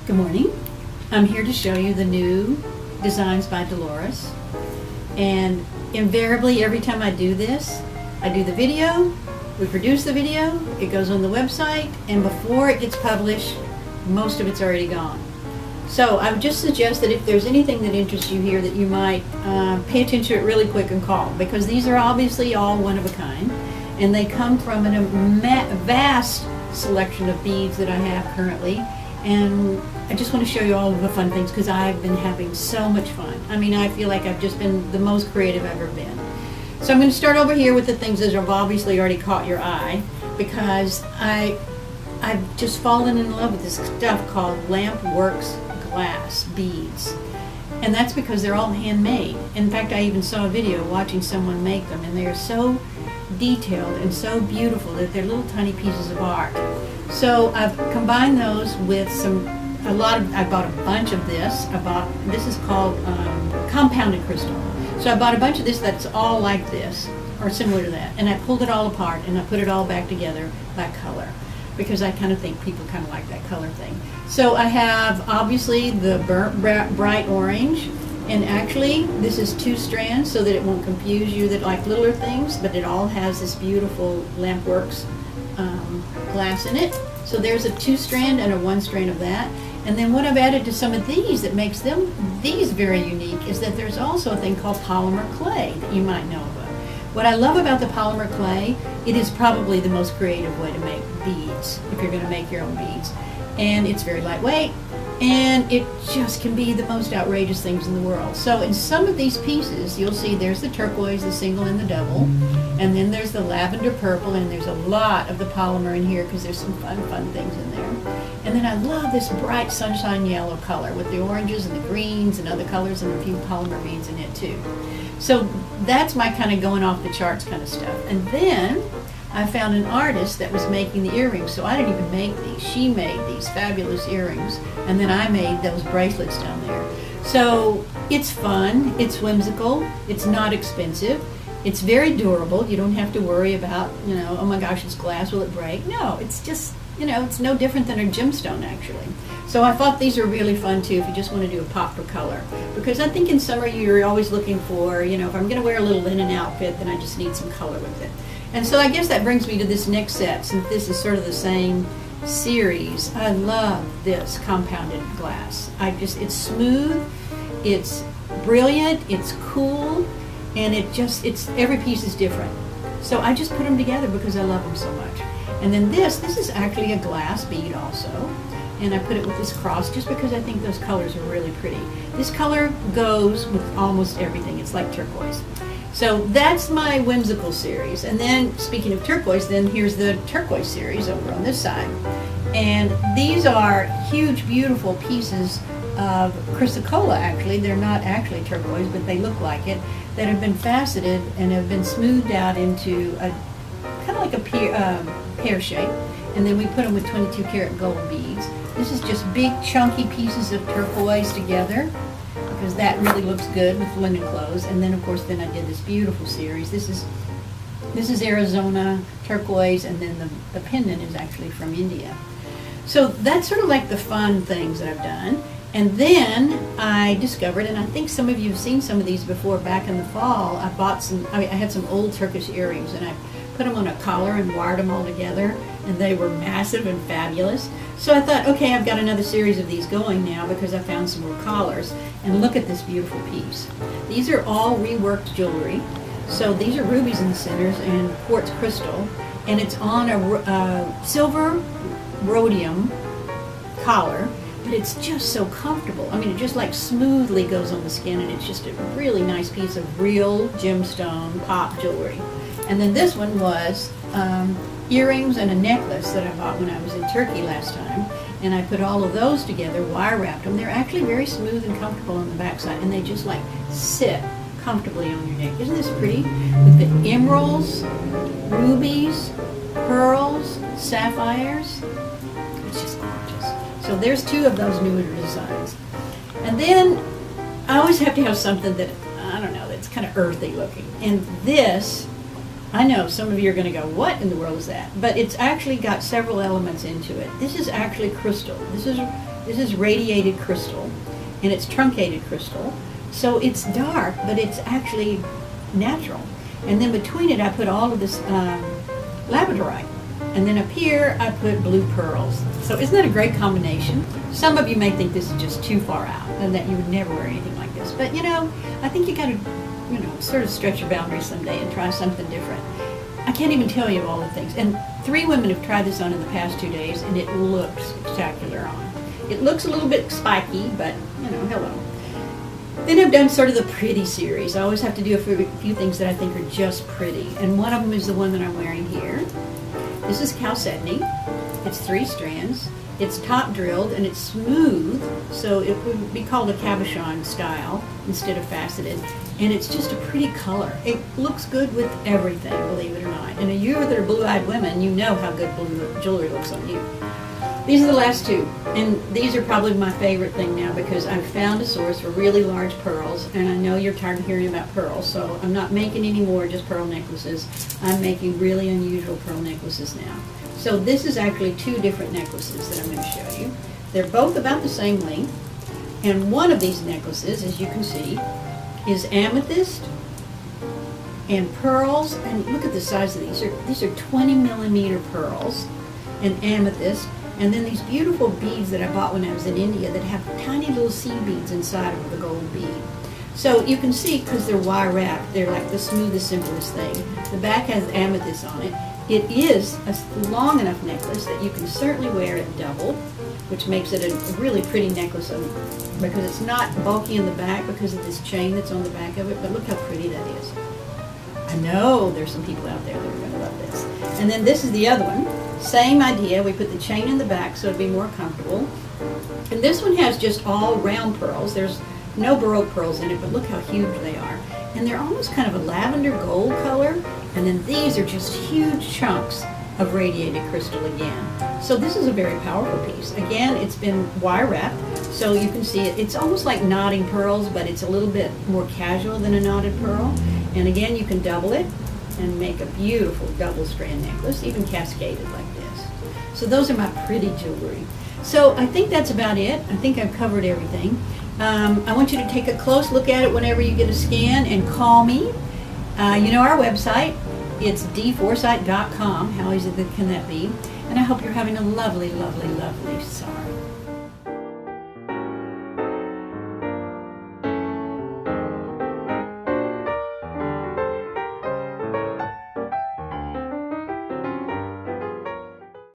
Good morning. I'm here to show you the new designs by Dolores. And invariably, every time I do this, I do the video, we produce the video, it goes on the website, and before it gets published, most of it's already gone. So I would just suggest that if there's anything that interests you here, that you might pay attention to it really quick and call, because these are obviously all one of a kind, and they come from a vast selection of beads that I have currently. And I just want to show you all of the fun things because I've been having so much fun. I mean, I feel like I've just been the most creative I've ever been. So I'm going to start over here with the things that have obviously already caught your eye, because I've just fallen in love with this stuff called Lampworks glass beads. And that's because they're all handmade. In fact, I even saw a video watching someone make them, and they are so detailed and so beautiful that they're little tiny pieces of art. So I've combined those with I bought a bunch of this. This is called compounded crystal. So I bought a bunch of this that's all like this, or similar to that. And I pulled it all apart and I put it all back together by color, because I kind of think people kind of like that color thing. So I have obviously the burnt bright orange, and actually this is 2 strands so that it won't confuse you that like littler things, but it all has this beautiful Lampworks glass in it. So there's a 2-strand and a 1-strand of that. And then what I've added to some of these that makes these very unique is that there's also a thing called polymer clay that you might know about. What I love about the polymer clay, it is probably the most creative way to make beads if you're going to make your own beads. And it's very lightweight, and it just can be the most outrageous things in the world. So in some of these pieces, you'll see there's the turquoise, the single, and the double, and then there's the lavender purple, and there's a lot of the polymer in here because there's some fun things in there. And then I love this bright sunshine yellow color with the oranges and the greens and other colors, and a few polymer beads in it too. So that's my kind of going off the charts kind of stuff. And then I found an artist that was making the earrings, so I didn't even make these. She made these fabulous earrings, and then I made those bracelets down there. So it's fun, it's whimsical, it's not expensive, it's very durable. You don't have to worry about, oh my gosh, it's glass, will it break? No, it's just, it's no different than a gemstone actually. So I thought these are really fun too if you just want to do a pop for color. Because I think in summer you're always looking for, if I'm going to wear a little linen outfit, then I just need some color with it. And so I guess that brings me to this next set, since this is sort of the same series. I love this compounded glass. It's smooth, it's brilliant, it's cool, and it's every piece is different. So I just put them together because I love them so much. And then this is actually a glass bead also. And I put it with this cross just because I think those colors are really pretty. This color goes with almost everything. It's like turquoise. So that's my whimsical series. And then, speaking of turquoise, then here's the turquoise series over on this side. And these are huge, beautiful pieces of chrysocolla, actually. They're not actually turquoise, but they look like it, that have been faceted and have been smoothed out into a kind of like a pear shape. And then we put them with 22 karat gold beads. This is just big, chunky pieces of turquoise together, because that really looks good with linen clothes. And then of course I did this beautiful series. This is Arizona turquoise, and then the pendant is actually from India. So that's sort of like the fun things that I've done. And then I discovered, and I think some of you have seen some of these before, back in the fall, I had some old Turkish earrings, and I put them on a collar and wired them all together, and they were massive and fabulous. So I thought, okay, I've got another series of these going now because I found some more collars. And look at this beautiful piece. These are all reworked jewelry. So these are rubies in the centers and quartz crystal, and it's on a silver rhodium collar, but it's just so comfortable. I mean, it just like smoothly goes on the skin, and it's just a really nice piece of real gemstone pop jewelry. And then this one was earrings and a necklace that I bought when I was in Turkey last time. And I put all of those together, wire wrapped them. They're actually very smooth and comfortable on the backside, and they just like sit comfortably on your neck. Isn't this pretty? With the emeralds, rubies, pearls, sapphires. It's just gorgeous. So there's 2 of those newer designs. And then I always have to have something that, I don't know, that's kind of earthy looking. And this, I know some of you are going to go, what in the world is that? But it's actually got several elements into it. This is actually crystal. This is This is radiated crystal, and it's truncated crystal. So it's dark, but it's actually natural. And then between it, I put all of this labradorite. And then up here, I put blue pearls. So isn't that a great combination? Some of you may think this is just too far out and that you would never wear anything like this. But I think you gotta, sort of stretch your boundaries someday and try something different. I can't even tell you all the things. And 3 women have tried this on in the past 2 days, and it looks spectacular on. It looks a little bit spiky, but, hello. Then I've done sort of the pretty series. I always have to do a few things that I think are just pretty. And one of them is the one that I'm wearing here. This is chalcedony. It's 3 strands. It's top drilled and it's smooth, so it would be called a cabochon style instead of faceted. And it's just a pretty color. It looks good with everything, believe it or not. And you that are blue-eyed women, you know how good blue jewelry looks on you. These are the last 2, and these are probably my favorite thing now because I've found a source for really large pearls, and I know you're tired of hearing about pearls, so I'm not making any more just pearl necklaces. I'm making really unusual pearl necklaces now. So this is actually 2 different necklaces that I'm going to show you. They're both about the same length, and one of these necklaces, as you can see, is amethyst and pearls, and look at the size of these. These are 20 millimeter pearls and amethyst. And then these beautiful beads that I bought when I was in India that have tiny little seed beads inside of the gold bead. So you can see, because they're wire wrapped, they're like the smoothest, simplest thing. The back has amethyst on it. It is a long enough necklace that you can certainly wear it double, which makes it a really pretty necklace because it's not bulky in the back because of this chain that's on the back of it, but look how pretty that is. I know there's some people out there that are going to love this. And then this is the other one. Same idea. We put the chain in the back so it'd be more comfortable. And this one has just all round pearls. There's no baroque pearls in it, but look how huge they are. And they're almost kind of a lavender gold color. And then these are just huge chunks of radiated crystal again. So this is a very powerful piece. Again, it's been wire wrapped, so you can see it. It's almost like knotting pearls, but it's a little bit more casual than a knotted pearl. And again, you can double it and make a beautiful double strand necklace, even cascaded like this. So those are my pretty jewelry. So I think that's about it. I think I've covered everything. I want you to take a close look at it whenever you get a scan and call me. Our website, it's dforsyte.com. How easy can that be? And I hope you're having a lovely, lovely, lovely summer.